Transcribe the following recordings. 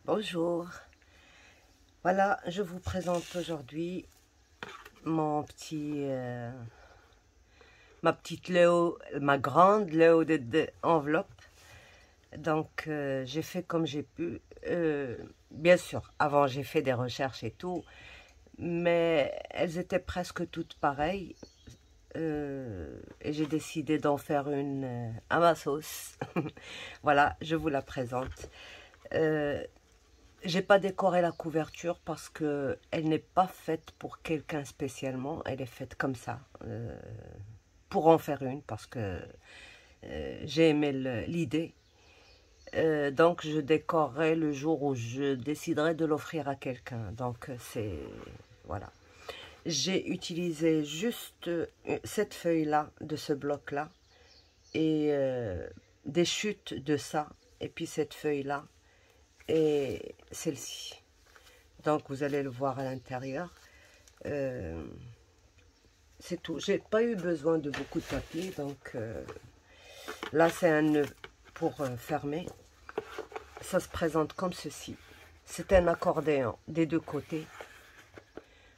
Bonjour, voilà, je vous présente aujourd'hui mon ma petite Léo, ma grande Léo de enveloppe. Donc j'ai fait comme j'ai pu. Bien sûr, avant j'ai fait des recherches et tout, mais elles étaient presque toutes pareilles. Et j'ai décidé d'en faire une à ma sauce. Voilà, je vous la présente. J'ai pas décoré la couverture parce que elle n'est pas faite pour quelqu'un spécialement. Elle est faite comme ça, pour en faire une parce que j'ai aimé l'idée. Donc je décorerai le jour où je déciderai de l'offrir à quelqu'un. Donc c'est voilà. J'ai utilisé juste cette feuille-là, de ce bloc-là, et des chutes de ça, et puis cette feuille-là, et celle-ci. Donc vous allez le voir à l'intérieur. C'est tout. J'ai pas eu besoin de beaucoup de papier, donc là c'est un nœud pour fermer. Ça se présente comme ceci. C'est un accordéon des deux côtés.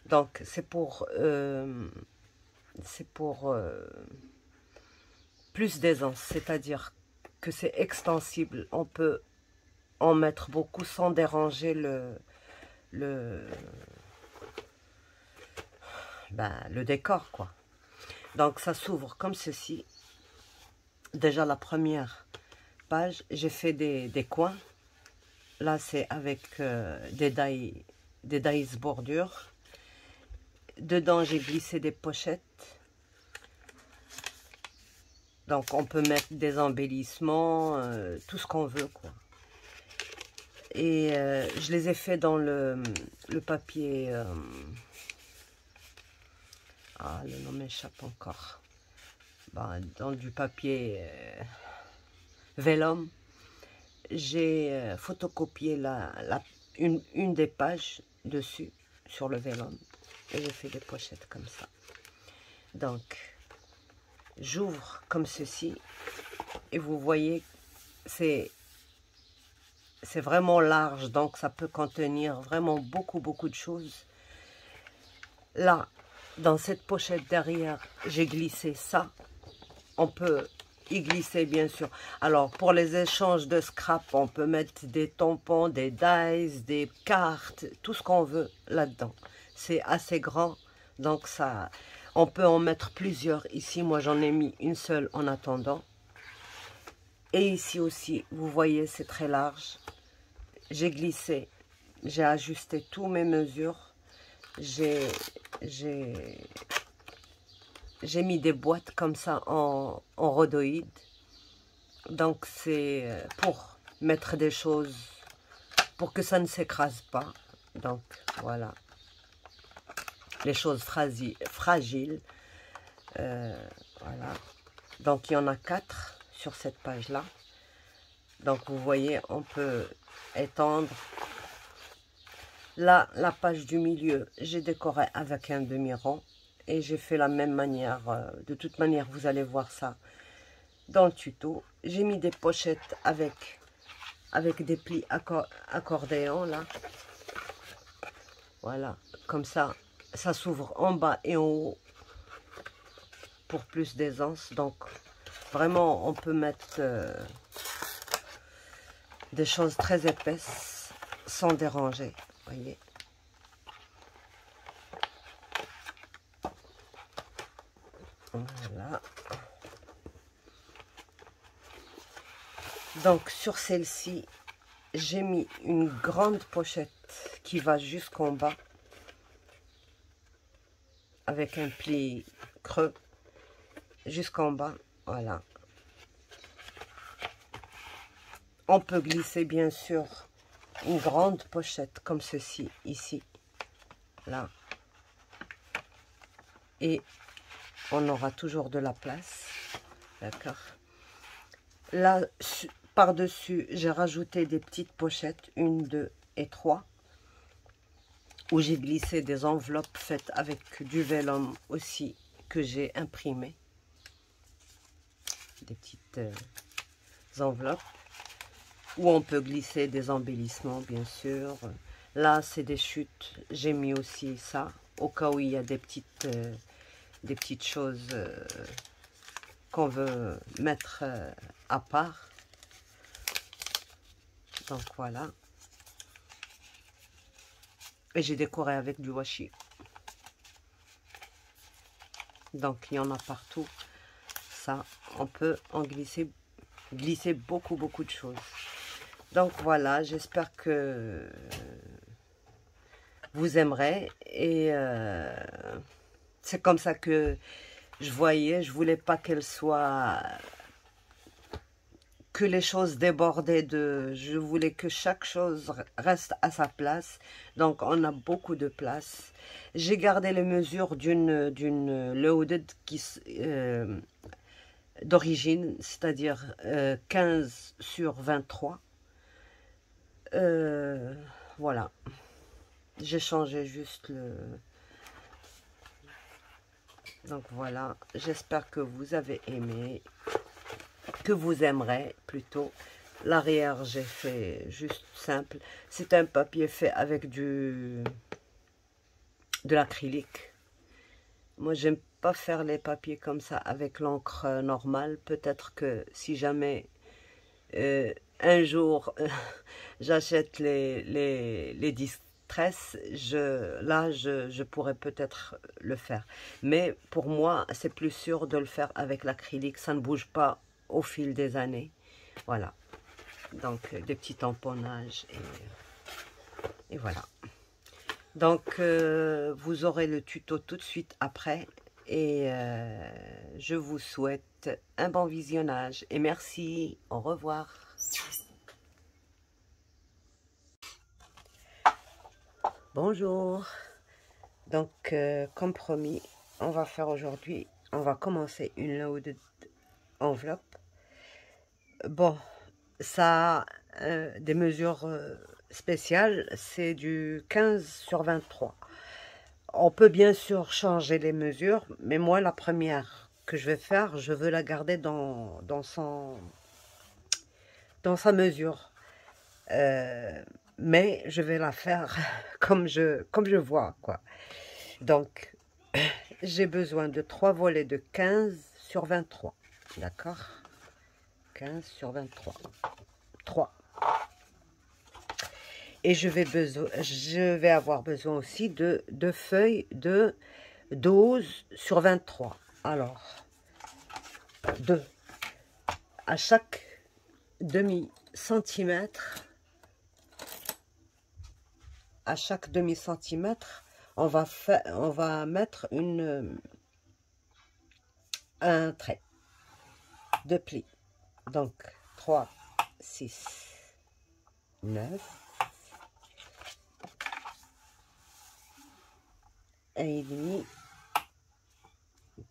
Donc c'est pour plus d'aisance, c'est-à-dire que c'est extensible. On peut en mettre beaucoup sans déranger le décor, quoi. Donc ça s'ouvre comme ceci. Déjà la première page, j'ai fait des coins. Là c'est avec des dies bordure. Dedans j'ai glissé des pochettes. Donc on peut mettre des embellissements, tout ce qu'on veut, quoi. Et je les ai fait dans le papier... ah, le nom m'échappe encore. Bon, dans du papier vélum. J'ai photocopié une des pages dessus, sur le vélum. Et j'ai fait des pochettes comme ça. Donc, j'ouvre comme ceci. Et vous voyez, c'est vraiment large. Donc, ça peut contenir vraiment beaucoup de choses. Là, dans cette pochette derrière, j'ai glissé ça. On peut y glisser, bien sûr. Alors, pour les échanges de scrap, on peut mettre des tampons, des dies, des cartes, tout ce qu'on veut là-dedans. C'est assez grand, donc ça, on peut en mettre plusieurs. Ici, moi, j'en ai mis une seule en attendant. Et ici aussi, vous voyez, c'est très large. J'ai glissé, j'ai ajusté toutes mes mesures. J'ai mis des boîtes comme ça en rhodoïde. Donc c'est pour mettre des choses, pour que ça ne s'écrase pas. Donc voilà. Les choses fragiles. Voilà. Donc il y en a 4 sur cette page-là. Donc vous voyez, on peut étendre. Là, la page du milieu, j'ai décoré avec un demi-rond. Et j'ai fait la même manière. De toute manière, vous allez voir ça dans le tuto. J'ai mis des pochettes avec des plis accordéon, là. Voilà, comme ça, ça s'ouvre en bas et en haut pour plus d'aisance. Donc, vraiment, on peut mettre des choses très épaisses sans déranger, voyez. Voilà. Donc sur celle-ci, j'ai mis une grande pochette qui va jusqu'en bas avec un pli creux jusqu'en bas. Voilà. On peut glisser bien sûr une grande pochette comme ceci ici, là. Et on aura toujours de la place. D'accord. Là, par-dessus, j'ai rajouté des petites pochettes, 1, 2 et 3, où j'ai glissé des enveloppes faites avec du vélum aussi, que j'ai imprimé. Des petites enveloppes. Ou on peut glisser des embellissements, bien sûr. Là, c'est des chutes. J'ai mis aussi ça, au cas où il y a des petites choses qu'on veut mettre à part. Donc voilà. Et j'ai décoré avec du washi. Donc il y en a partout. Ça, on peut en glisser beaucoup de choses. Donc voilà, j'espère que vous aimerez. Et c'est comme ça que je voyais. Je voulais pas qu'elle soit... que les choses débordaient de... Je voulais que chaque chose reste à sa place. Donc, on a beaucoup de place. J'ai gardé les mesures d'une loaded d'origine, c'est-à-dire 15 sur 23. Voilà. J'ai changé juste le... Donc, voilà. J'espère que vous avez aimé. Que vous aimerez plutôt. L'arrière, j'ai fait juste simple. C'est un papier fait avec de l'acrylique. Moi, j'aime pas faire les papiers comme ça avec l'encre normale. Peut-être que si jamais un jour j'achète les Distress, je pourrais peut-être le faire. Mais pour moi, c'est plus sûr de le faire avec l'acrylique. Ça ne bouge pas au fil des années. Voilà. Donc, des petits tamponnages. Et voilà. Donc, vous aurez le tuto tout de suite après. Et je vous souhaite un bon visionnage. Et merci. Au revoir. Bonjour. Donc, comme promis, on va faire aujourd'hui, on va commencer une loaded enveloppe. Bon, ça a des mesures spéciales, c'est du 15 sur 23. On peut bien sûr changer les mesures, mais moi, la première que je vais faire, je veux la garder dans sa mesure. Mais je vais la faire comme je vois, quoi. Donc, j'ai besoin de 3 volets de 15 sur 23. D'accord? 15 sur 23. 3. Et je vais avoir besoin aussi de 2 feuilles de 12 sur 23. Alors, 2. À chaque demi-centimètre, on va mettre un trait de pli. Donc, 3, 6, 9, 1,5,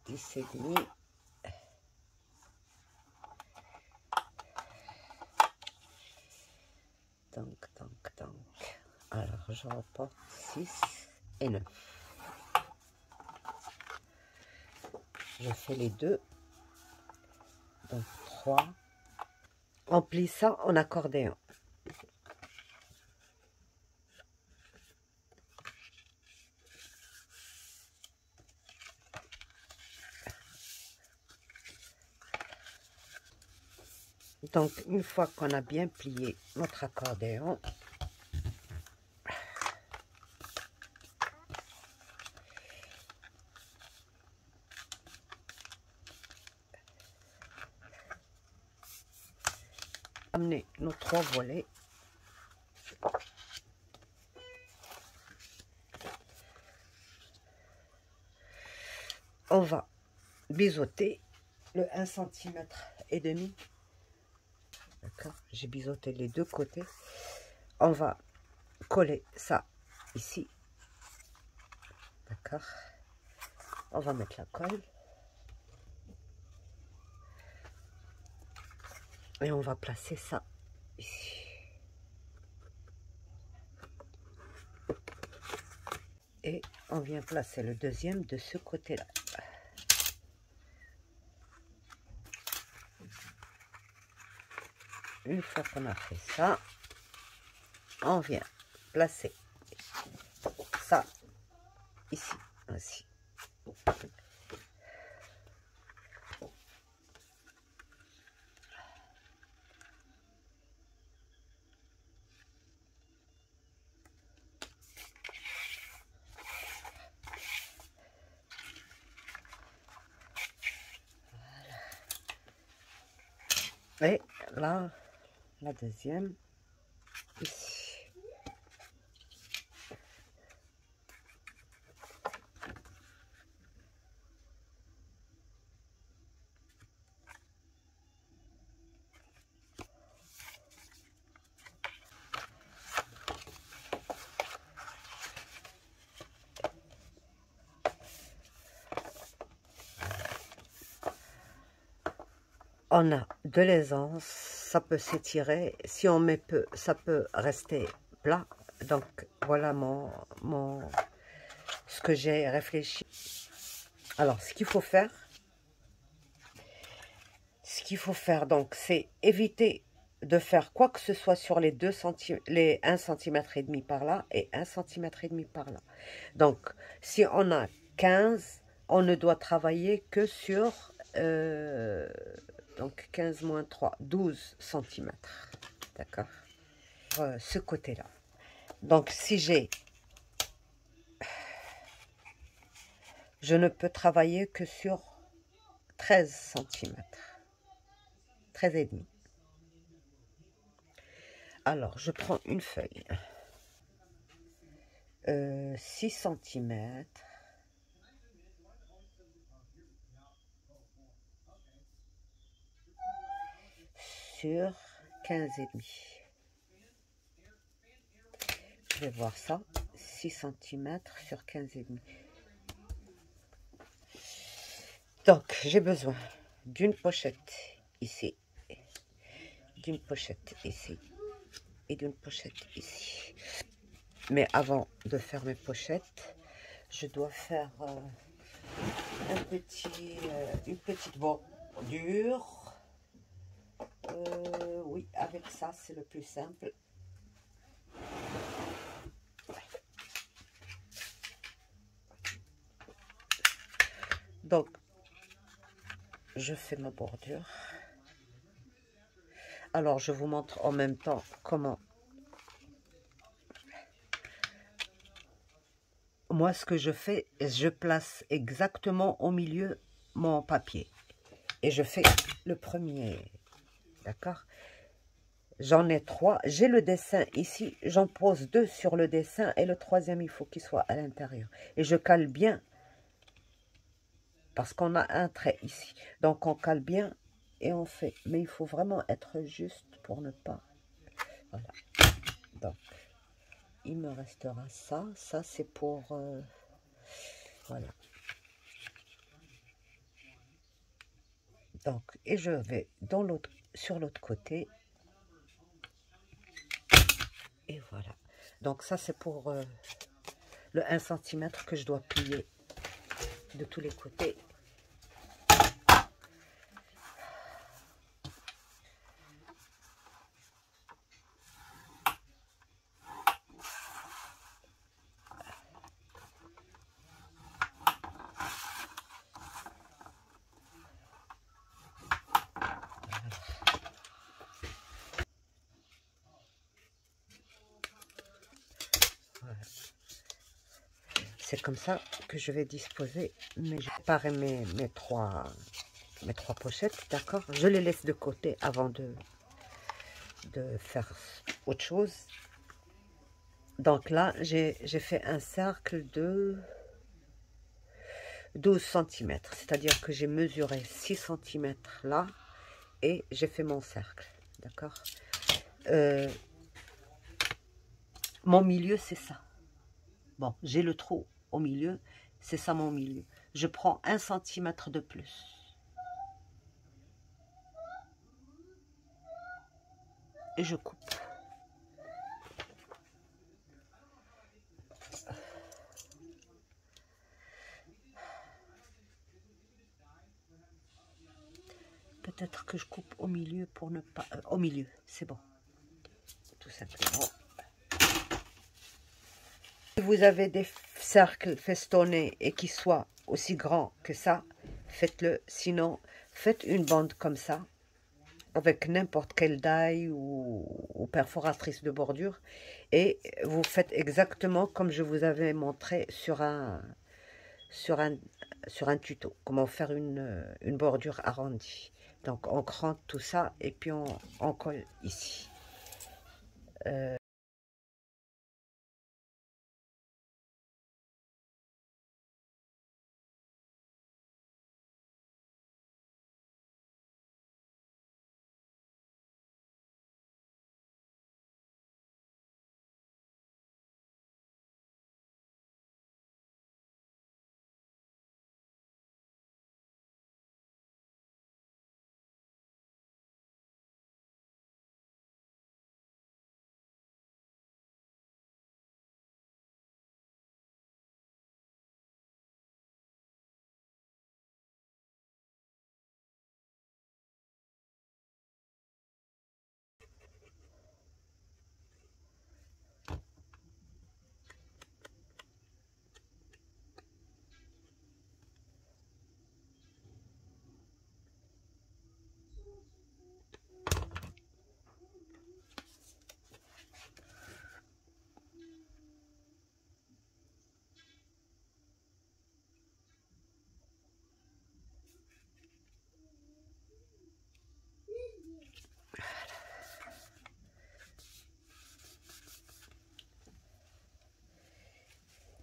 10,5, donc. Alors, je reporte 6 et 9. Je fais les deux. Donc, 3. On plie ça en accordéon. Donc, une fois qu'on a bien plié notre accordéon, amener nos 3 volets. On va biseauter le 1,5 cm. D'accord, j'ai biseauté les deux côtés. On va coller ça ici. D'accord. On va mettre la colle. Et on va placer ça ici. Et on vient placer le deuxième de ce côté-là. une fois qu'on a fait ça, on vient placer ça ici, ainsi. Et là, la deuxième, ici. On a de l'aisance, ça peut s'étirer. Si on met peu, ça peut rester plat. Donc, voilà ce que j'ai réfléchi. Alors, ce qu'il faut faire, donc, c'est éviter de faire quoi que ce soit sur les 1 cm et demi par là et 1 cm et demi par là. Donc, si on a 15, on ne doit travailler que sur... donc 15 moins 3, 12 cm. D'accord, ce côté-là. Donc si je ne peux travailler que sur 13 cm. 13 et demi. Alors, je prends une feuille. 6 cm. Sur 15 et demi. Je vais voir ça. 6 cm sur 15 et demi. Donc, j'ai besoin d'une pochette ici, d'une pochette ici et d'une pochette ici. Mais avant de faire mes pochettes, je dois faire une petite bordure. Oui, avec ça, c'est le plus simple. Donc, je fais ma bordure. Alors, je vous montre en même temps comment. Moi, ce que je fais, je place exactement au milieu mon papier. Et je fais le premier. D'accord? J'en ai 3. J'ai le dessin ici. J'en pose 2 sur le dessin. Et le troisième, il faut qu'il soit à l'intérieur. Et je cale bien. Parce qu'on a un trait ici. Donc, on cale bien et on fait. Mais il faut vraiment être juste pour ne pas... Voilà. Donc, il me restera ça. Ça, c'est pour... voilà. Donc, et je vais sur l'autre côté. Et voilà. Donc, ça, c'est pour le 1 cm que je dois plier de tous les côtés. C'est comme ça que je vais disposer. Mais je prépare mes trois pochettes, d'accord? Je les laisse de côté avant de faire autre chose. Donc là, j'ai fait un cercle de 12 cm. C'est-à-dire que j'ai mesuré 6 cm là et j'ai fait mon cercle, d'accord? Mon milieu, c'est ça. Bon, j'ai le trou au milieu, c'est ça mon milieu. Je prends 1 cm de plus. Et je coupe. peut-être que je coupe au milieu pour ne pas... au milieu, c'est bon. Tout simplement. Si vous avez des cercles festonnés et qui soient aussi grands que ça, faites-le. Sinon, faites une bande comme ça, avec n'importe quelle die ou perforatrice de bordure. Et vous faites exactement comme je vous avais montré sur un tuto. Comment faire une bordure arrondie. Donc, on crante tout ça et puis on colle ici.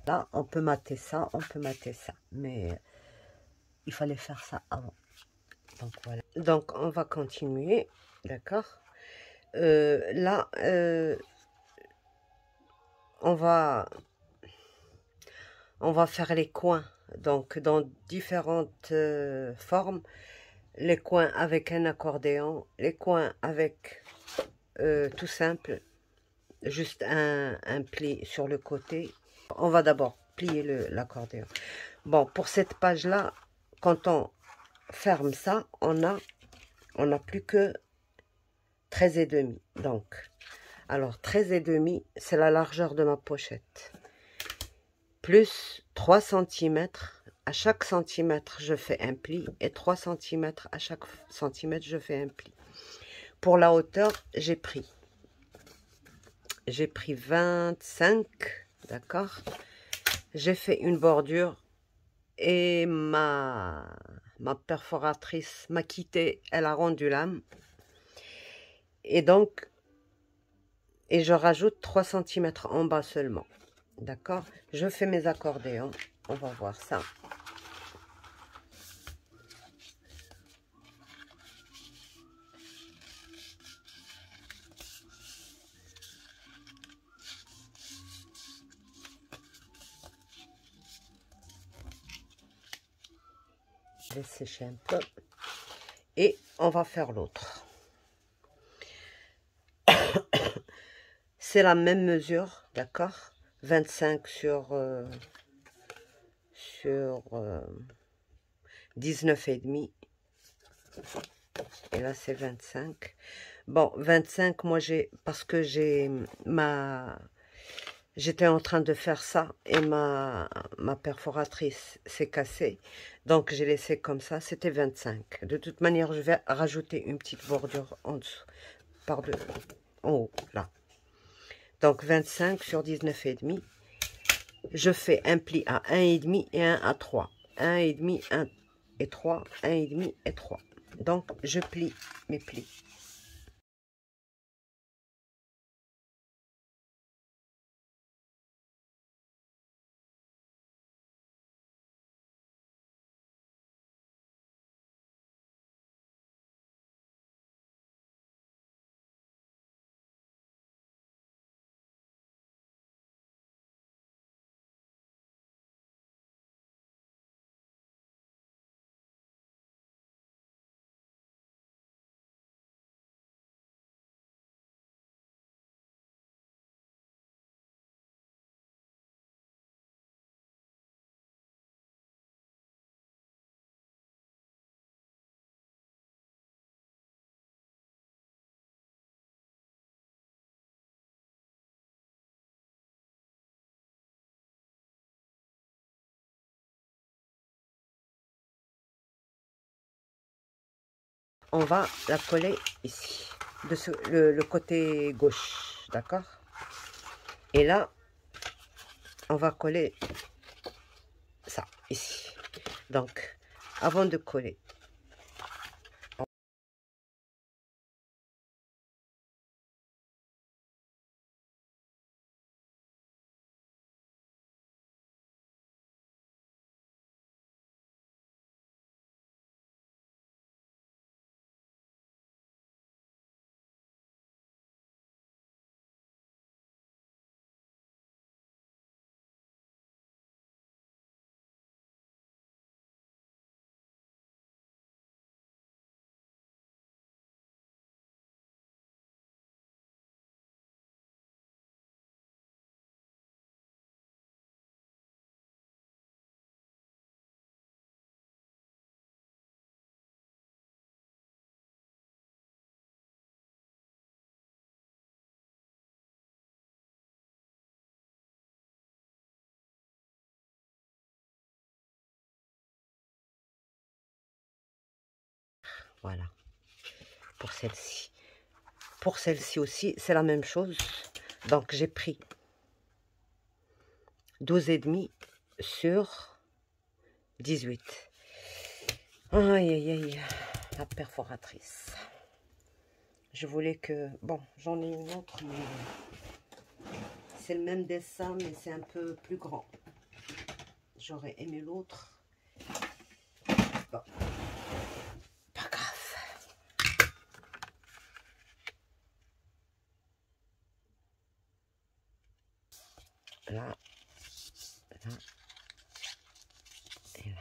Là, on peut mater ça, mais il fallait faire ça avant. Donc, voilà. Donc, on va continuer, d'accord. Là, on va faire les coins, donc dans différentes formes. Les coins avec un accordéon, les coins avec tout simple, juste un pli sur le côté. On va d'abord plier l'accordéon. Bon, pour cette page-là, quand on ferme ça, on n'a plus que 13 et demi. Donc, alors 13 et demi, c'est la largeur de ma pochette. Plus 3 cm. À chaque centimètre, je fais un pli. Et 3 cm à chaque centimètre, je fais un pli. Pour la hauteur, j'ai pris 25, d'accord. J'ai fait une bordure et ma perforatrice m'a quitté, elle a rendu l'âme. Et donc, je rajoute 3 cm en bas seulement, d'accord. Je fais mes accordéons, on va voir ça. Je vais sécher un peu. Et on va faire l'autre. C'est la même mesure, d'accord. 25 sur 19 et demi. Et là, c'est 25. Bon, 25, moi, parce que j'étais en train de faire ça et ma perforatrice s'est cassée. Donc, j'ai laissé comme ça. C'était 25. De toute manière, je vais rajouter une petite bordure en dessous, en haut, là. Donc, 25 sur 19 et demi. Je fais un pli à 1,5 et un à 3. 1,5, 1 et 3, 1,5 et 3. Donc, je plie mes plis. on va la coller ici, le côté gauche, d'accord? Et là, on va coller ça, ici. Donc, avant de coller, voilà, pour celle-ci. Pour celle-ci aussi, c'est la même chose. Donc, j'ai pris 12,5 sur 18. Aïe, aïe, aïe, la perforatrice. Je voulais que... Bon, j'en ai une autre, mais c'est le même dessin, mais c'est un peu plus grand. J'aurais aimé l'autre. Bon, pas grave. Là, là, et là.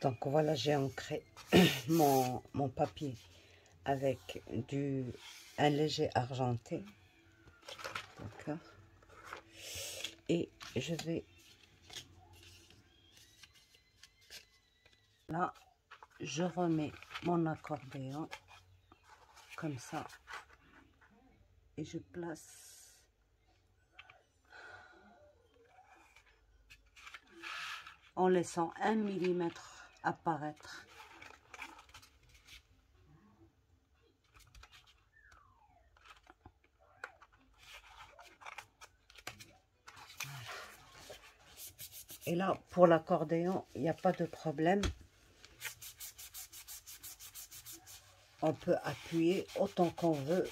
Donc voilà, j'ai ancré mon papier avec un léger argenté. D'accord. Et je vais... Là, je remets mon accordéon comme ça. Et je place... en laissant 1 millimètre apparaître. Voilà. Et là, pour l'accordéon, il n'y a pas de problème. On peut appuyer autant qu'on veut.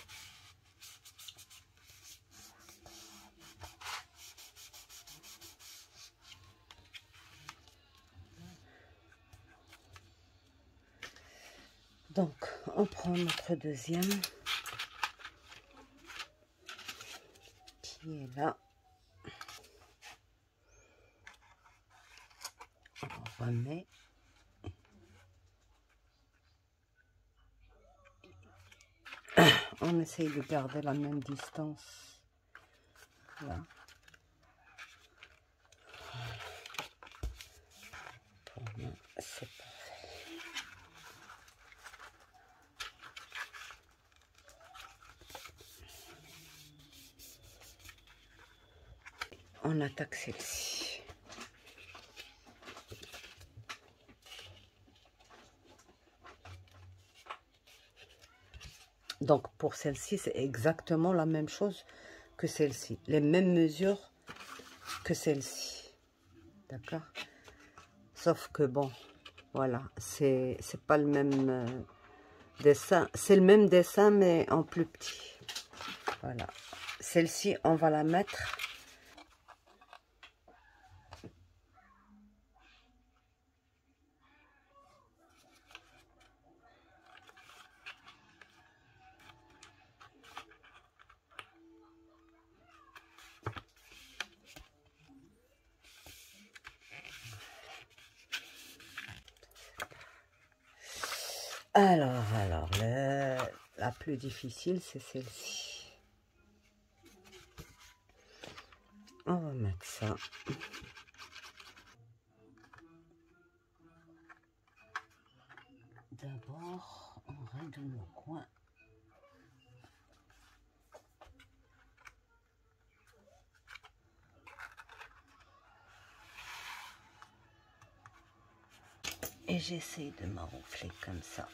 Donc, on prend notre deuxième qui est là. remet. On essaye de garder la même distance. Là. Pour moi, c'est parfait. On attaque celle-ci. Donc pour celle-ci, c'est exactement la même chose que celle-ci. Les mêmes mesures que celle-ci. D'accord? Sauf que bon, voilà, c'est pas le même dessin. C'est le même dessin, mais en plus petit. Voilà. Celle-ci, on va la mettre. Alors, la plus difficile, c'est celle-ci. On va mettre ça. D'abord, on règle nos coins. Et j'essaie de m'enroufler comme ça.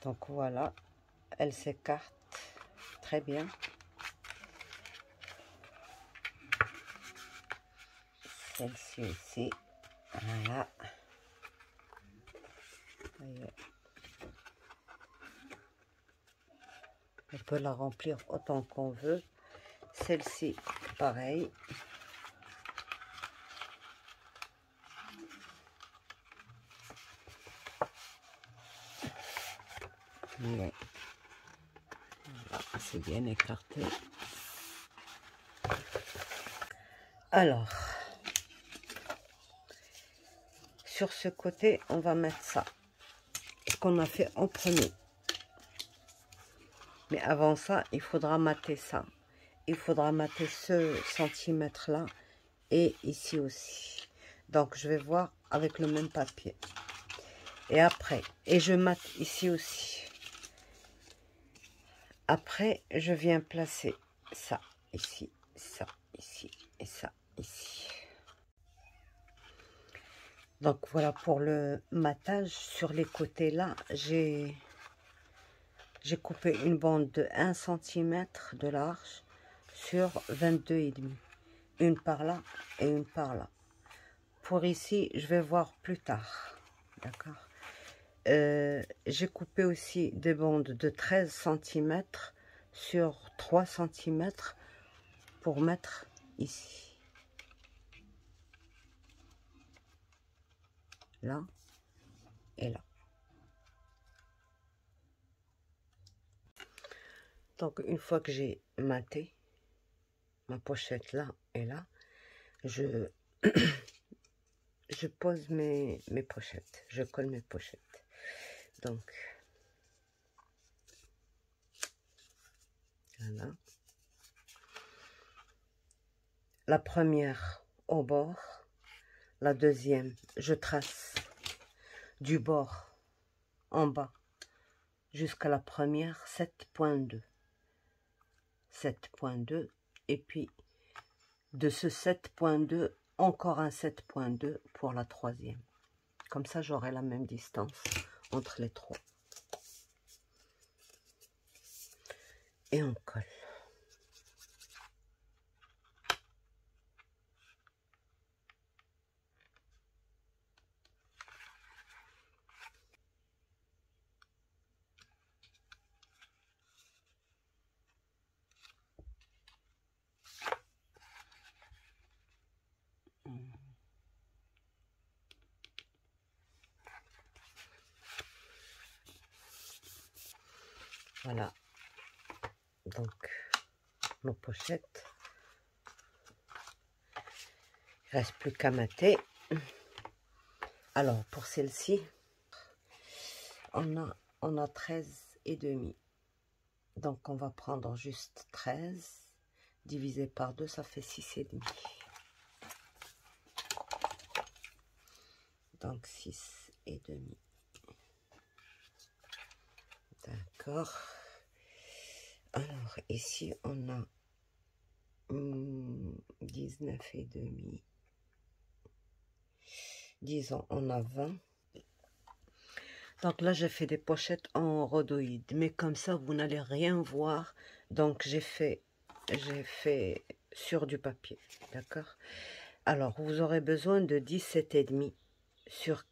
Donc voilà, elle s'écarte très bien. Celle-ci aussi, voilà. Voyez. On peut la remplir autant qu'on veut. Celle-ci, pareil. Ouais. Voilà, c'est bien écarté. Alors, sur ce côté, on va mettre ça. Ce qu'on a fait en premier. Mais avant ça, il faudra mater ça. Il faudra mater ce centimètre-là et ici aussi. Donc, je vais voir avec le même papier. Et après, et je mate ici aussi. Après, je viens placer ça ici, ça ici et ça ici. Donc voilà pour le matage. Sur les côtés là, j'ai coupé une bande de 1 cm de large sur 22,5. Une par là et une par là. Pour ici, je vais voir plus tard. D'accord. J'ai coupé aussi des bandes de 13 cm sur 3 cm pour mettre ici. Là et là. Donc une fois que j'ai maté ma pochette là et là, je je pose mes pochettes, je colle mes pochettes. Donc voilà. La première au bord, la deuxième, je trace du bord en bas jusqu'à la première 7,2. 7,2 et puis de ce 7,2 encore un 7,2 pour la troisième. Comme ça, j'aurai la même distance entre les trois. Et on colle. Voilà. Donc, nos pochettes. Il ne reste plus qu'à mater. Alors, pour celle-ci, on a 13,5. Donc, on va prendre juste 13. Divisé par 2, ça fait 6,5. Donc, 6,5. D'accord. Alors, ici, on a 19,5. Disons, on a 20. Donc là, j'ai fait des pochettes en rhodoïde. Mais comme ça, vous n'allez rien voir. Donc, j'ai fait sur du papier. D'accord. Alors, vous aurez besoin de 17,5 sur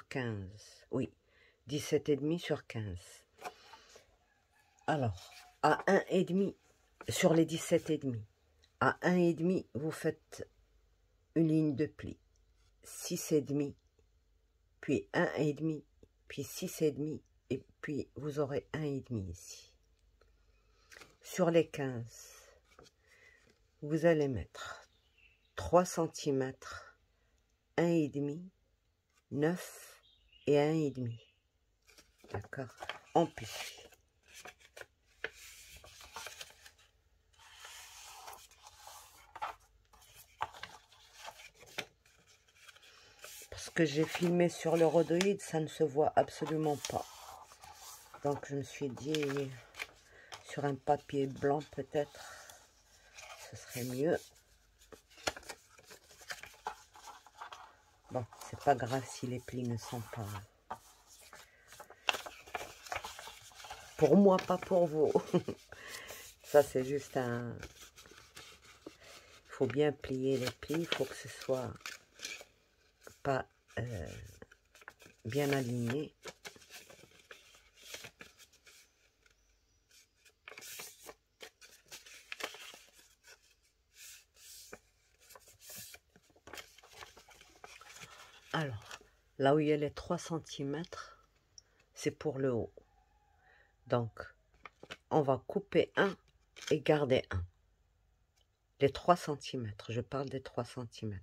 15. Oui, 17,5 sur 15. Alors, à 1,5 sur les 17,5. À 1,5, vous faites une ligne de pli. 6,5, puis 1,5, puis 6,5, et puis vous aurez 1,5 ici. Sur les 15, vous allez mettre 3 cm, 1,5, 9 et 1,5. D'accord? En plus. Parce que j'ai filmé sur le rhodoïde, ça ne se voit absolument pas. Donc je me suis dit, sur un papier blanc peut-être, ce serait mieux. Bon, c'est pas grave si les plis ne sont pas... Pour moi, pas pour vous. Ça, c'est juste un... Il faut bien plier les plis, il faut que ce soit pas bien aligné. Alors, là où il y a les 3 cm, c'est pour le haut. Donc, on va couper un et garder un. Les 3 cm, je parle des 3 cm.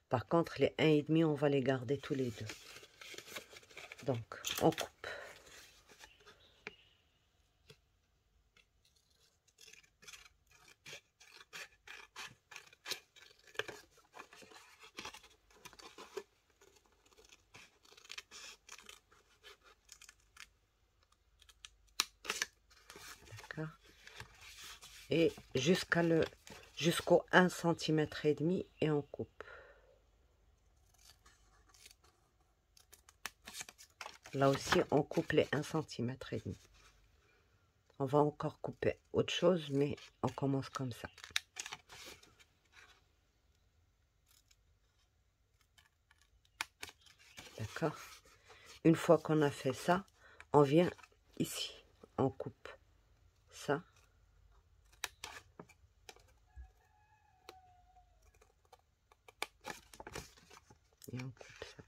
Par contre, les 1,5, on va les garder tous les deux. Donc, on coupe. D'accord. Et jusqu'au 1,5 cm et on coupe. Là aussi, on coupe les 1,5 cm. On va encore couper autre chose, mais on commence comme ça. D'accord? Une fois qu'on a fait ça, on vient ici. On coupe ça. Et on coupe ça.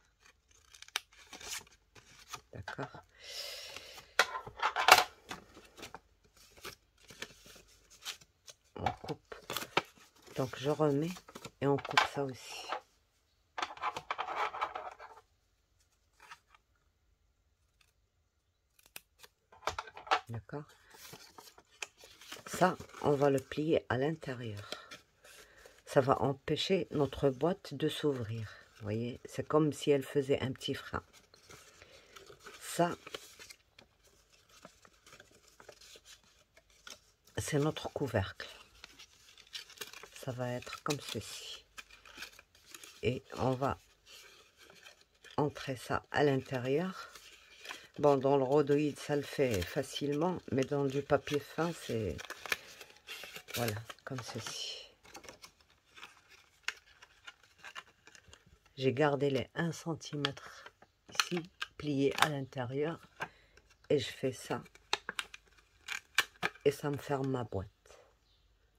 D'accord? On coupe. Donc je remets et on coupe ça aussi. D'accord? Ça, on va le plier à l'intérieur. Ça va empêcher notre boîte de s'ouvrir. Vous voyez, c'est comme si elle faisait un petit frein. Ça, c'est notre couvercle. Ça va être comme ceci. Et on va entrer ça à l'intérieur. Bon, dans le rhodoïde, ça le fait facilement, mais dans du papier fin, c'est... Voilà, comme ceci. J'ai gardé les 1 cm ici, pliés à l'intérieur, et je fais ça. Et ça me ferme ma boîte.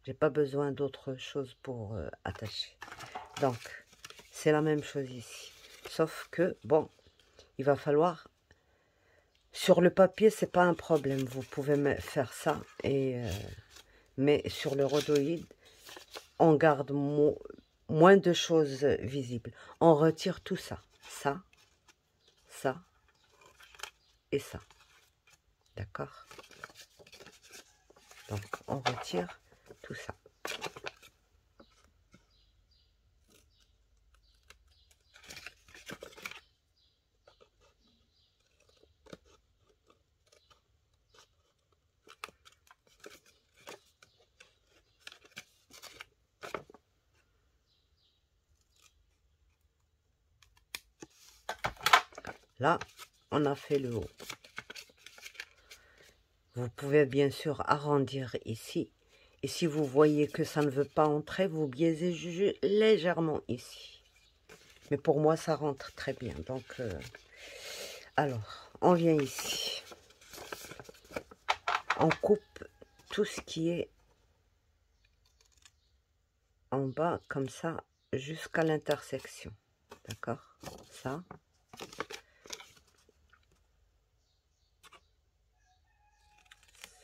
J'ai pas besoin d'autre chose pour attacher. Donc, c'est la même chose ici. Sauf que, bon, il va falloir Sur le papier, c'est pas un problème. Vous pouvez faire ça. Mais sur le rhodoïde, on garde moins de choses visibles. On retire tout ça. Ça, ça et ça. D'accord? Donc, on retire tout ça. Là, on a fait le haut. Vous pouvez bien sûr arrondir ici. Et si vous voyez que ça ne veut pas entrer, vous biaisez légèrement ici. Mais pour moi, ça rentre très bien. Donc, alors, on vient ici. On coupe tout ce qui est en bas, comme ça, jusqu'à l'intersection. D'accord? Ça.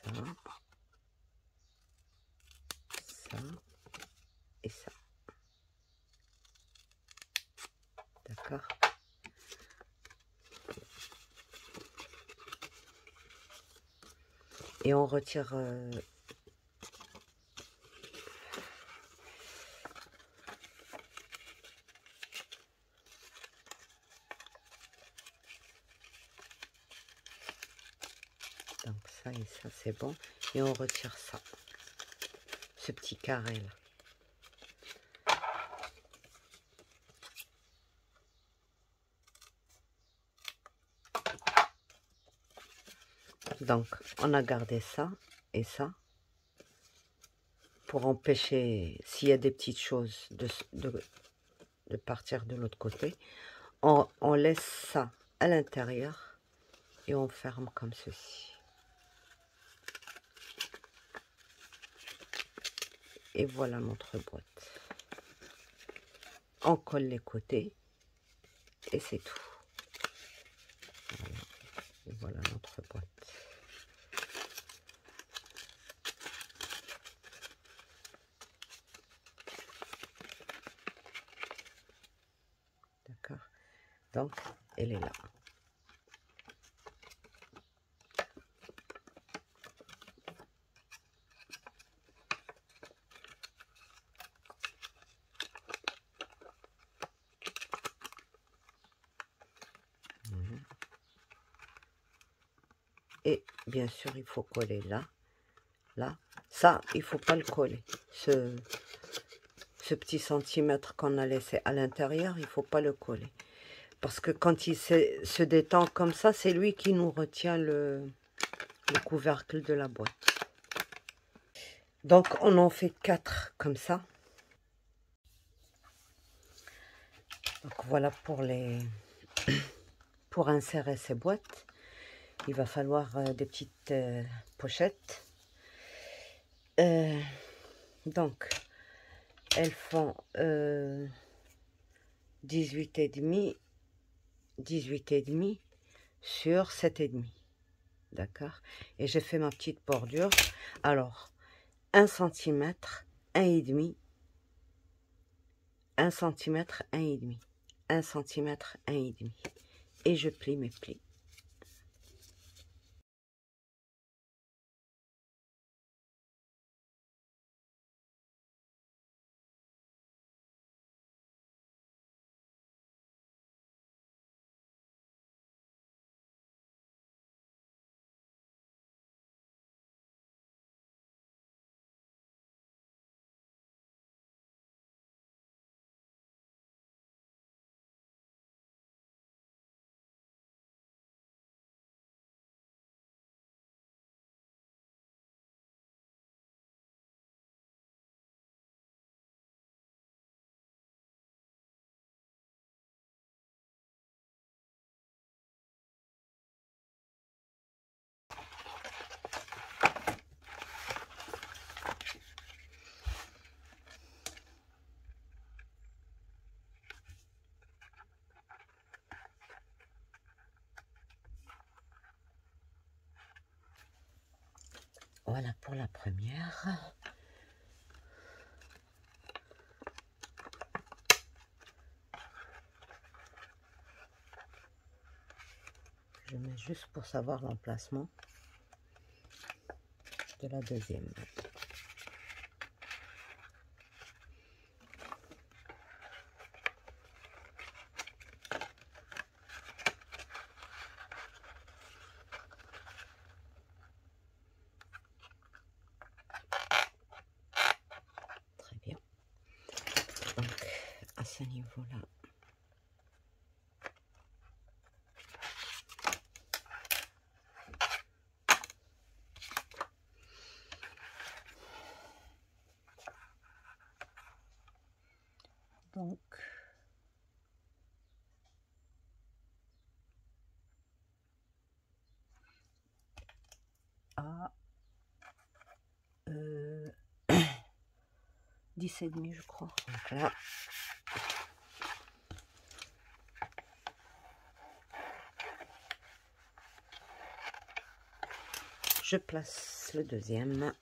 Ça. Ça. Et ça. D'accord? Et on retire... donc ça et ça, c'est bon. Et on retire ça. Ce petit carré là. Donc, on a gardé ça et ça pour empêcher, s'il y a des petites choses, de partir de l'autre côté. On laisse ça à l'intérieur et on ferme comme ceci. Et voilà notre boîte. On colle les côtés et c'est tout. Voilà. Et voilà notre boîte. D'accord? Donc, elle est là. Et bien sûr, il faut coller là, là. Ça, il faut pas le coller. Ce petit centimètre qu'on a laissé à l'intérieur, il faut pas le coller. Parce que quand il se détend comme ça, c'est lui qui nous retient le couvercle de la boîte. Donc, on en fait 4 comme ça. Donc, voilà pour insérer ces boîtes. Il va falloir des petites pochettes. Donc, elles font 18,5 sur 7,5. D'accord? Et j'ai fait ma petite bordure. Alors, 1 cm, 1,5, 1 cm, 1,5, 1 cm, 1,5. Et je plie mes plis. Voilà pour la première. Je mets juste pour savoir l'emplacement de la deuxième. Très bien. Donc, à ce niveau-là, donc, à 10,5 je crois. Donc là, je place le deuxième.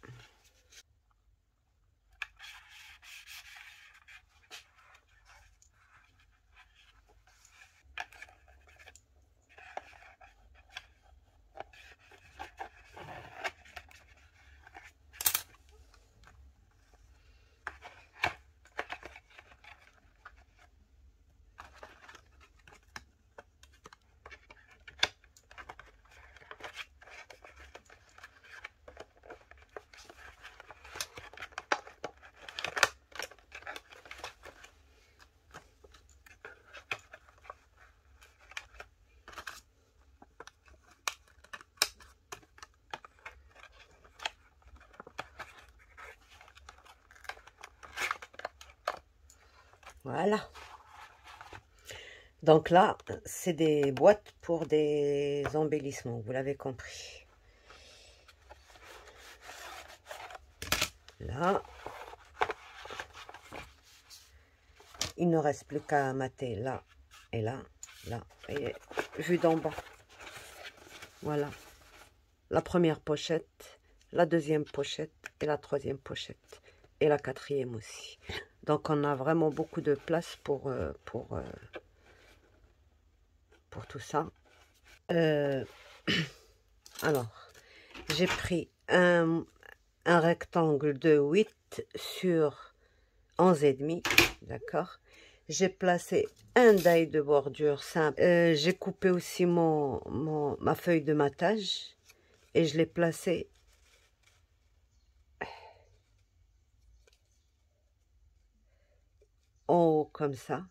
Voilà. Donc là, c'est des boîtes pour des embellissements, vous l'avez compris. Là, il ne reste plus qu'à mater là et là, là, et vue d'en bas. Voilà. La première pochette, la deuxième pochette et la troisième pochette. Et la quatrième aussi. Donc on a vraiment beaucoup de place pour tout ça. Alors, j'ai pris un rectangle de 8 sur 11,5, d'accord. J'ai placé un die de bordure simple. J'ai coupé aussi ma feuille de matage et je l'ai placé en haut comme ça,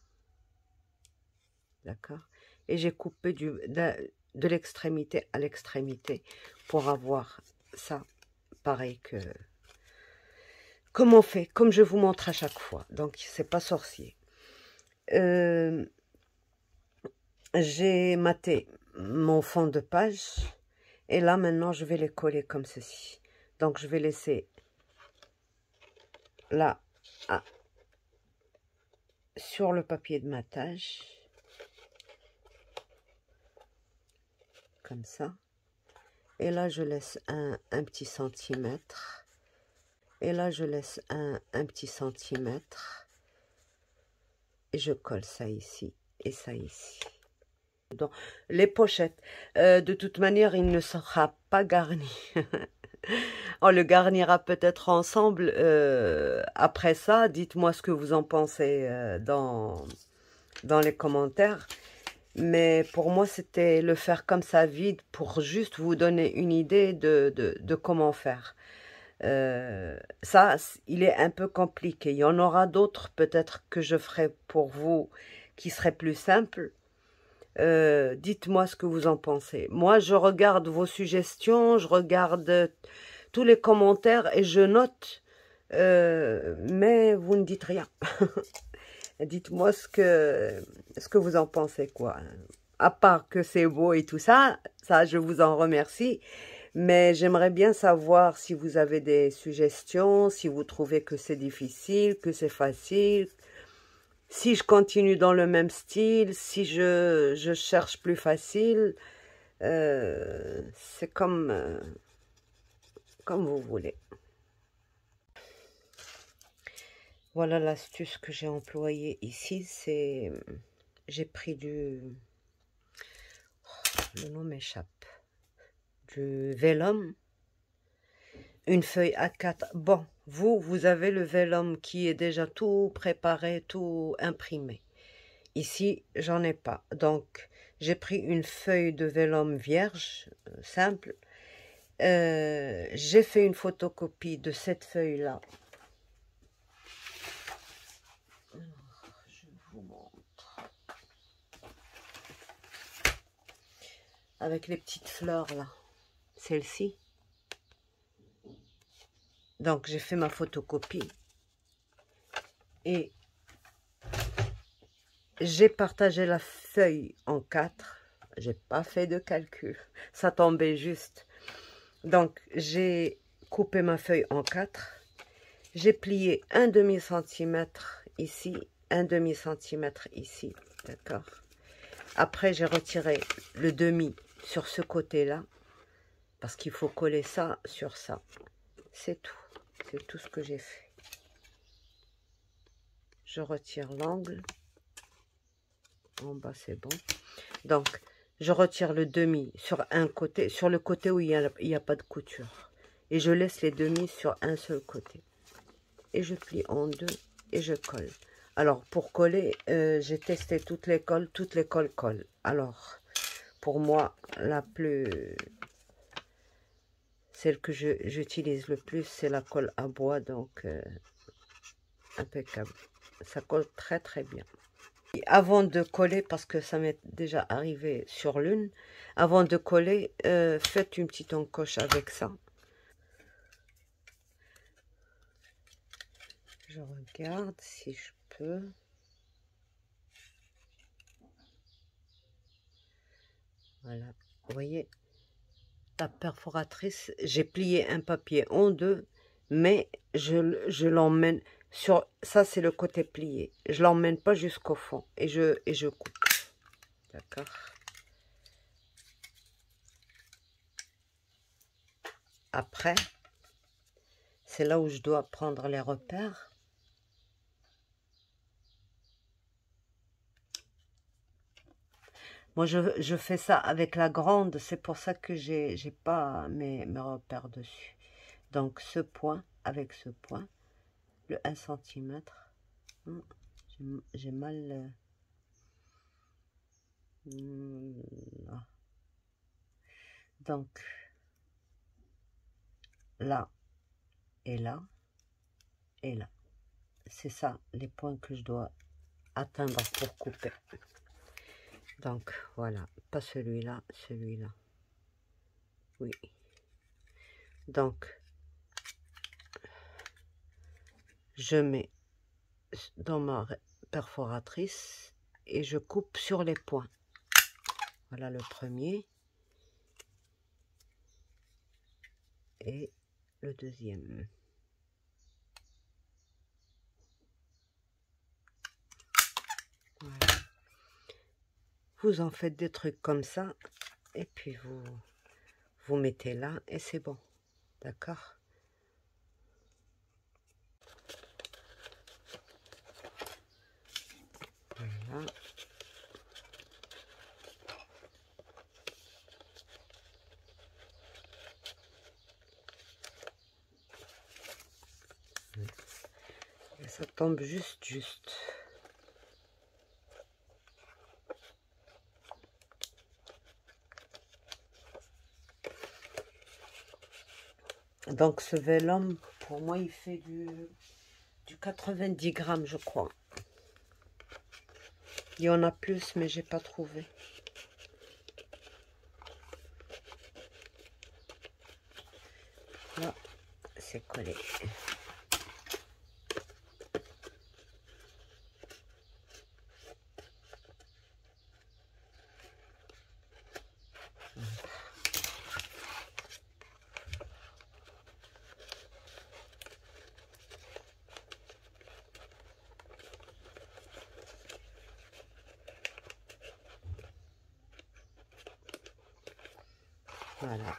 d'accord. Et j'ai coupé de l'extrémité à l'extrémité pour avoir ça pareil que comme on fait, comme je vous montre à chaque fois. Donc c'est pas sorcier. J'ai maté mon fond de page et là maintenant je vais les coller comme ceci. Donc je vais laisser là sur le papier de matage comme ça. Et là, je laisse un petit centimètre. Et là, je laisse un petit centimètre. Et je colle ça ici et ça ici. Donc, les pochettes, de toute manière, il ne sera pas garni. On le garnira peut-être ensemble après ça. Dites-moi ce que vous en pensez dans les commentaires. Mais pour moi, c'était le faire comme ça, vide, pour juste vous donner une idée de comment faire. Ça, il est un peu compliqué. Il y en aura d'autres, peut-être, que je ferai pour vous, qui seraient plus simples. Dites-moi ce que vous en pensez. Moi, je regarde vos suggestions, je regarde tous les commentaires et je note, mais vous ne dites rien. Dites-moi ce que vous en pensez, quoi. À part que c'est beau et tout ça, je vous en remercie. Mais j'aimerais bien savoir si vous avez des suggestions, si vous trouvez que c'est difficile, que c'est facile, si je continue dans le même style, si je cherche plus facile. C'est comme comme vous voulez. Voilà l'astuce que j'ai employée ici, c'est... J'ai pris du... Le nom m'échappe. Du vélum. Une feuille A4. Bon, vous avez le vélum qui est déjà tout préparé, tout imprimé. Ici, j'en ai pas. Donc, j'ai pris une feuille de vélum vierge, simple. J'ai fait une photocopie de cette feuille-là. Je vous montre. Avec les petites fleurs là. Celle-ci. Donc, j'ai fait ma photocopie. Et j'ai partagé la feuille en 4. J'ai pas fait de calcul. Ça tombait juste. Donc, j'ai coupé ma feuille en 4. J'ai plié un demi-centimètre ici, un demi-centimètre ici. D'accord. Après, j'ai retiré le demi sur ce côté-là. Parce qu'il faut coller ça sur ça. C'est tout. C'est tout ce que j'ai fait. Je retire l'angle. En bas, c'est bon. Donc, je retire le demi sur un côté, sur le côté où il n'y a pas de couture. Et je laisse les demi sur un seul côté. Et je plie en deux et je colle. Alors, pour coller, j'ai testé toutes les colles collent. Alors, pour moi, celle que j'utilise le plus, c'est la colle à bois, donc impeccable. Ça colle très très bien. Et avant de coller, parce que ça m'est déjà arrivé sur l'une, avant de coller, faites une petite encoche avec ça. Je regarde si je peux. Voilà, vous voyez, la perforatrice, j'ai plié un papier en deux, mais je l'emmène sur, ça c'est le côté plié, je l'emmène pas jusqu'au fond, et je coupe, d'accord. Après, c'est là où je dois prendre les repères. Moi, je fais ça avec la grande, c'est pour ça que j'ai pas mes repères dessus. Donc, ce point avec ce point, le 1 cm, j'ai mal... Donc, là, et là, et là. C'est ça, les points que je dois atteindre pour couper. Donc, voilà, pas celui-là, celui-là. Oui. Donc, je mets dans ma perforatrice et je coupe sur les points. Voilà le premier. Et le deuxième. Voilà. Vous en faites des trucs comme ça. Et puis vous mettez là et c'est bon. D'accord? Voilà. Et ça tombe juste. Donc ce vélum, pour moi, il fait du 90 grammes, je crois. Il y en a plus, mais j'ai pas trouvé. Là, c'est collé. Voilà.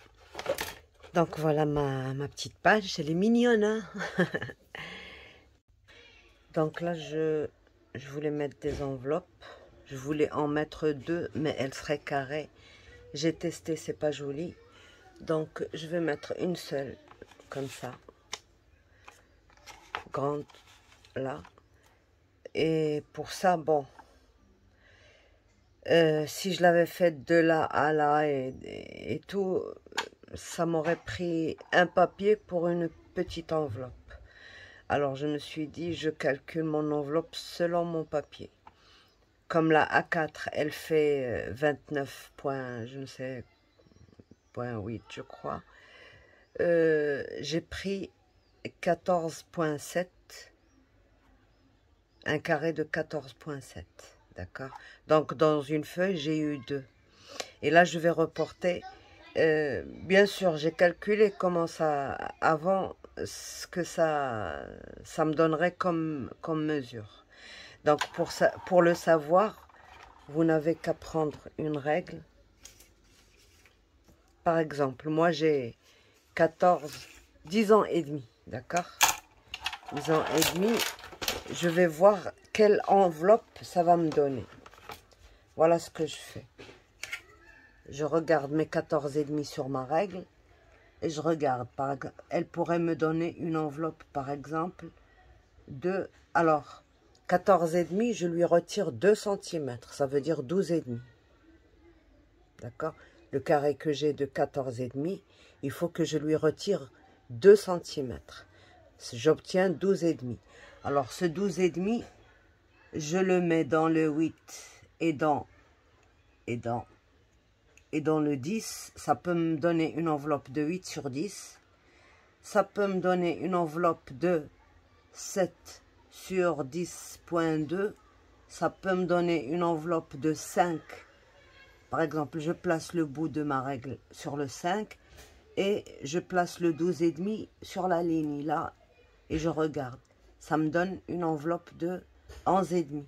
Donc voilà ma petite page, elle est mignonne, hein. Donc là, je voulais mettre des enveloppes. Je voulais en mettre 2, mais elles seraient carrées. J'ai testé, c'est pas joli. Donc je vais mettre une seule, comme ça. Grande, là. Et pour ça, bon. Si je l'avais fait de là à là et tout, ça m'aurait pris un papier pour une petite enveloppe. Alors je me suis dit, je calcule mon enveloppe selon mon papier. Comme la A4, elle fait 29 points, je ne sais, point 8 je crois. J'ai pris 14,7, un carré de 14,7, d'accord. Donc dans une feuille, j'ai eu 2. Et là, je vais reporter. Bien sûr, j'ai calculé comment ça, avant, ce que ça me donnerait comme mesure. Donc, pour le savoir, vous n'avez qu'à prendre une règle. Par exemple, moi, j'ai 10 ans et demi, d'accord? 10 ans et demi, je vais voir quelle enveloppe ça va me donner. Voilà ce que je fais. Je regarde mes 14 et demi sur ma règle et je regarde. Elle pourrait me donner une enveloppe, par exemple, de... Alors, 14 et demi, je lui retire 2 cm. Ça veut dire 12 et demi. D'accord? Le carré que j'ai de 14 et demi, il faut que je lui retire 2 cm. J'obtiens 12 et demi. Alors, ce 12 et demi, je le mets dans le 8 et dans le 10, ça peut me donner une enveloppe de 8 sur 10. Ça peut me donner une enveloppe de 7 sur 10,2. Ça peut me donner une enveloppe de 5. Par exemple, je place le bout de ma règle sur le 5 et je place le 12,5 sur la ligne là et je regarde. Ça me donne une enveloppe de 11,5.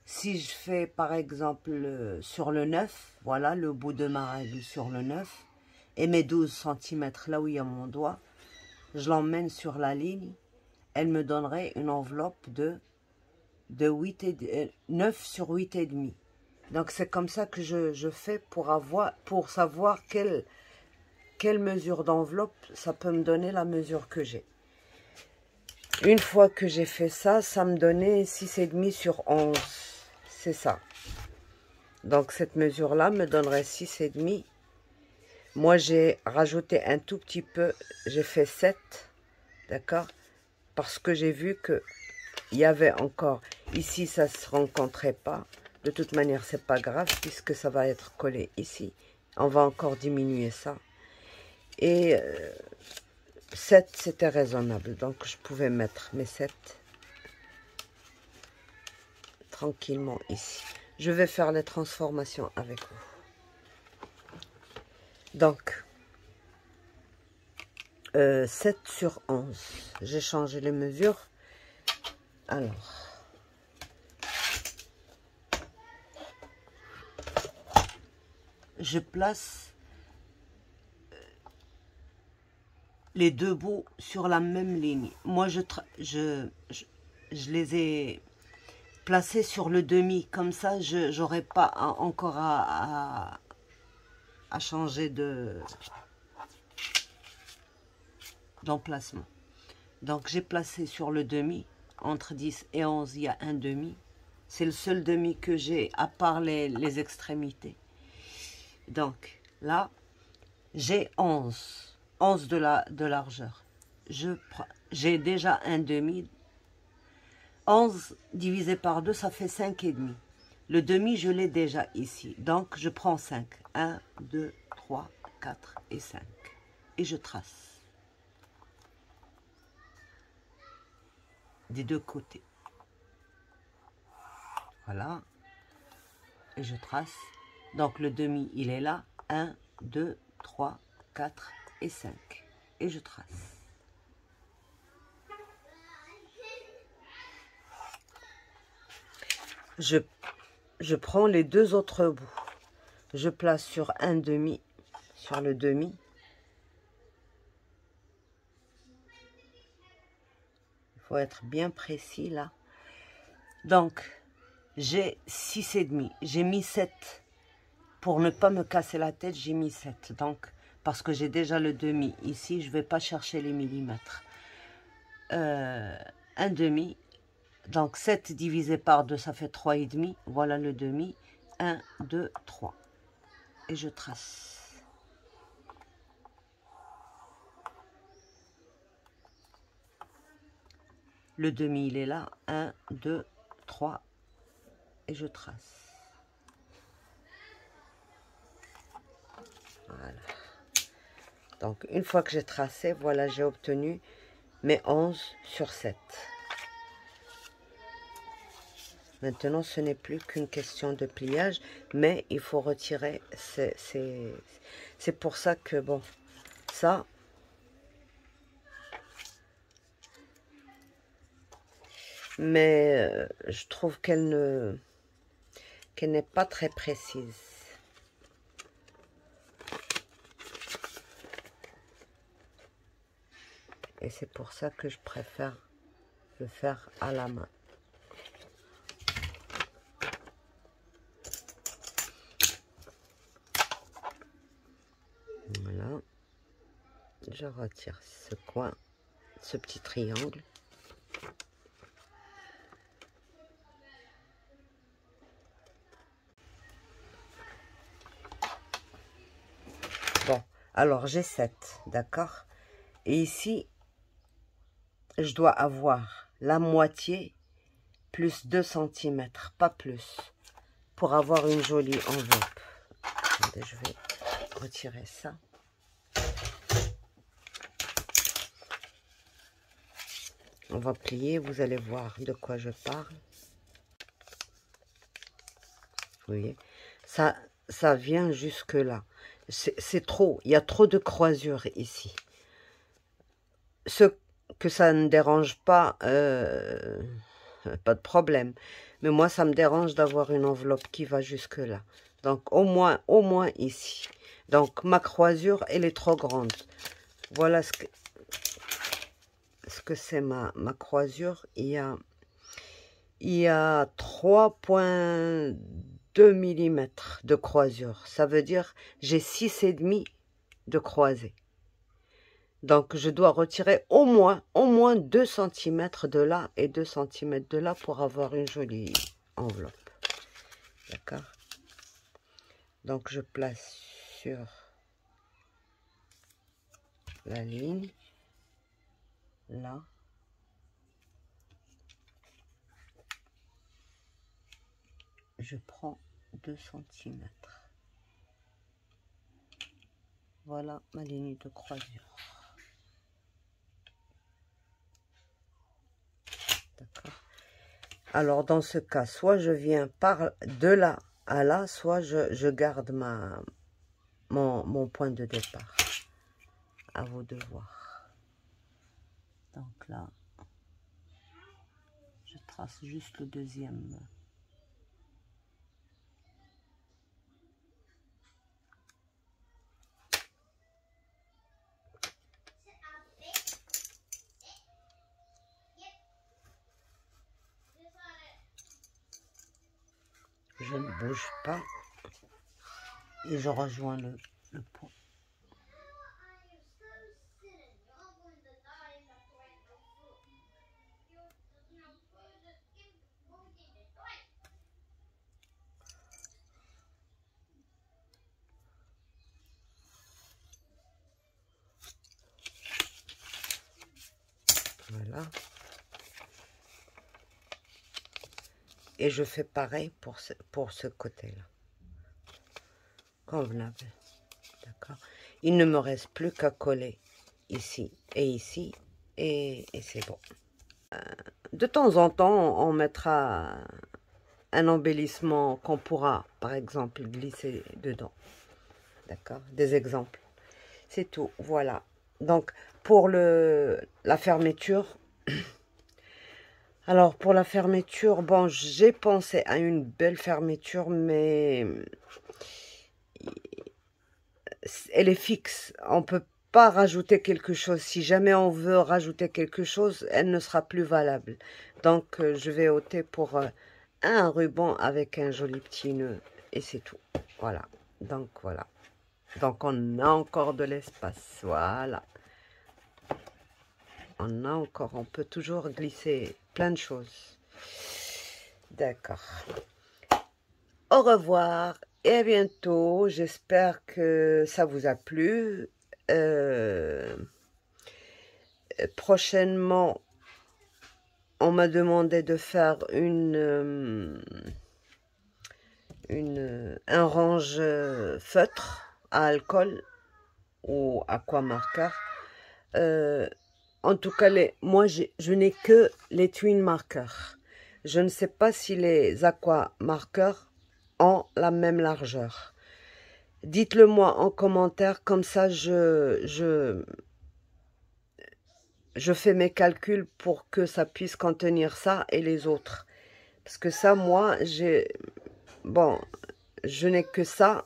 Si je fais par exemple sur le 9, voilà le bout de ma règle sur le 9, et mes 12 cm là où il y a mon doigt, je l'emmène sur la ligne, elle me donnerait une enveloppe de 9 sur 8,5. Donc c'est comme ça que je fais pour savoir quelle mesure d'enveloppe ça peut me donner la mesure que j'ai. Une fois que j'ai fait ça, ça me donnait 6,5 sur 11. C'est ça. Donc, cette mesure-là me donnerait 6,5. Moi, j'ai rajouté un tout petit peu. J'ai fait 7. D'accord? Parce que j'ai vu que il y avait encore... Ici, ça ne se rencontrait pas. De toute manière, c'est pas grave puisque ça va être collé ici. On va encore diminuer ça. Et 7, c'était raisonnable. Donc, je pouvais mettre mes 7. Tranquillement ici. Je vais faire les transformations avec vous. Donc, 7 sur 11. J'ai changé les mesures. Alors, je place les deux bouts sur la même ligne. Moi, je les ai... placé sur le demi, comme ça je n'aurai pas encore à changer d'emplacement. Donc j'ai placé sur le demi, entre 10 et 11 il y a un demi, c'est le seul demi que j'ai à part les extrémités. Donc là j'ai 11 de largeur, j'ai déjà un demi. 11 divisé par 2, ça fait 5,5. Le demi, je l'ai déjà ici. Donc, je prends 5. 1, 2, 3, 4 et 5. Et je trace. Des deux côtés. Voilà. Et je trace. Donc, le demi, il est là. 1, 2, 3, 4 et 5. Et je trace. Je prends les deux autres bouts. Je place sur un demi, sur le demi. faut être bien précis là. Donc, j'ai 6,5. J'ai mis 7. Pour ne pas me casser la tête, j'ai mis 7. Donc, parce que j'ai déjà le demi ici, je ne vais pas chercher les millimètres. Un demi. Donc, 7 divisé par 2, ça fait 3,5. Voilà le demi. 1, 2, 3. Et je trace. Le demi, il est là. 1, 2, 3. Et je trace. Voilà. Donc, une fois que j'ai tracé, voilà, j'ai obtenu mes 11 sur 7. Maintenant, ce n'est plus qu'une question de pliage, mais il faut retirer. C'est pour ça que, bon, ça, mais je trouve qu'elle n'est pas très précise. Et c'est pour ça que je préfère le faire à la main. Voilà. Je retire ce coin, ce petit triangle. Bon, alors j'ai 7, d'accord? Et ici, je dois avoir la moitié plus 2 cm, pas plus, pour avoir une jolie enveloppe. Attendez, je vais retirer ça. On va plier, vous allez voir de quoi je parle. Vous voyez, ça vient jusque là. C'est trop, il y a trop de croisures ici. Ce que ça ne dérange pas, pas de problème. Mais moi, ça me dérange d'avoir une enveloppe qui va jusque là. Donc, au moins ici. Donc, ma croisure, elle est trop grande. Voilà ce que c'est ma croisure. Il y a 3,2 mm de croisure. Ça veut dire j'ai 6,5 de croisée. Donc, je dois retirer au moins 2 cm de là et 2 cm de là pour avoir une jolie enveloppe. D'accord? Donc, je place sur la ligne, là. Je prends 2 cm. Voilà ma ligne de croisure. D'accord. Alors, dans ce cas, soit je viens par de là à là, soit je garde mon point de départ. À vous de voir. Donc là, je trace juste le deuxième. Je ne bouge pas et je rejoins le point. Voilà. Et je fais pareil pour ce côté-là. Convenable. D'accord. Il ne me reste plus qu'à coller ici et ici. Et c'est bon. De temps en temps, on mettra un embellissement qu'on pourra, par exemple, glisser dedans. D'accord. Des exemples. C'est tout. Voilà. Donc, pour la fermeture... Alors, pour la fermeture, bon, j'ai pensé à une belle fermeture, mais elle est fixe. On peut pas rajouter quelque chose. Si jamais on veut rajouter quelque chose, elle ne sera plus valable. Donc, je vais opter pour un ruban avec un joli petit nœud. Et c'est tout. Voilà. Donc, voilà. Donc, on a encore de l'espace. Voilà. On a encore, on peut toujours glisser plein de choses. D'accord. Au revoir et à bientôt. J'espère que ça vous a plu. Prochainement, on m'a demandé de faire un range feutre à alcool ou aquamarqueur. En tout cas, moi, je n'ai que les twin marqueurs. Je ne sais pas si les aquamarqueurs ont la même largeur. Dites-le moi en commentaire, comme ça je fais mes calculs pour que ça puisse contenir ça et les autres. Parce que ça, moi, bon, je n'ai que ça.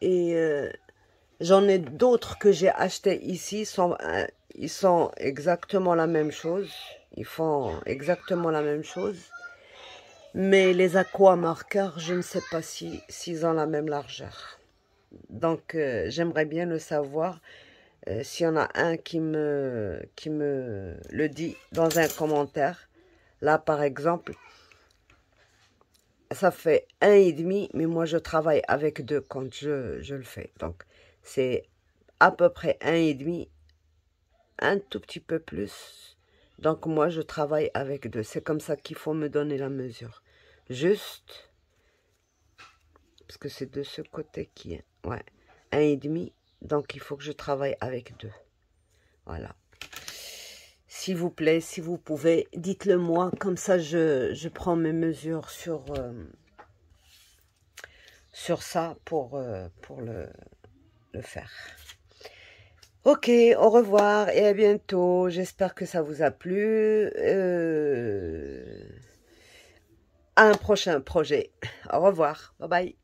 Et j'en ai d'autres que j'ai achetés ici. Ils sont exactement la même chose. Ils font exactement la même chose. Mais les aquamarqueurs, je ne sais pas s'ils ont la même largeur. Donc, j'aimerais bien le savoir. S'il y en a un qui me le dit dans un commentaire. Là, par exemple, ça fait 1,5, mais moi, je travaille avec 2 quand je le fais. Donc, c'est à peu près 1,5, un tout petit peu plus. Donc, moi, je travaille avec 2. C'est comme ça qu'il faut me donner la mesure. Juste, parce que c'est de ce côté qui est, ouais, 1,5. Donc, il faut que je travaille avec 2. Voilà. S'il vous plaît, si vous pouvez, dites-le moi. Comme ça, je prends mes mesures sur ça pour le faire. Ok, au revoir et à bientôt. J'espère que ça vous a plu. À un prochain projet. Au revoir. Bye bye.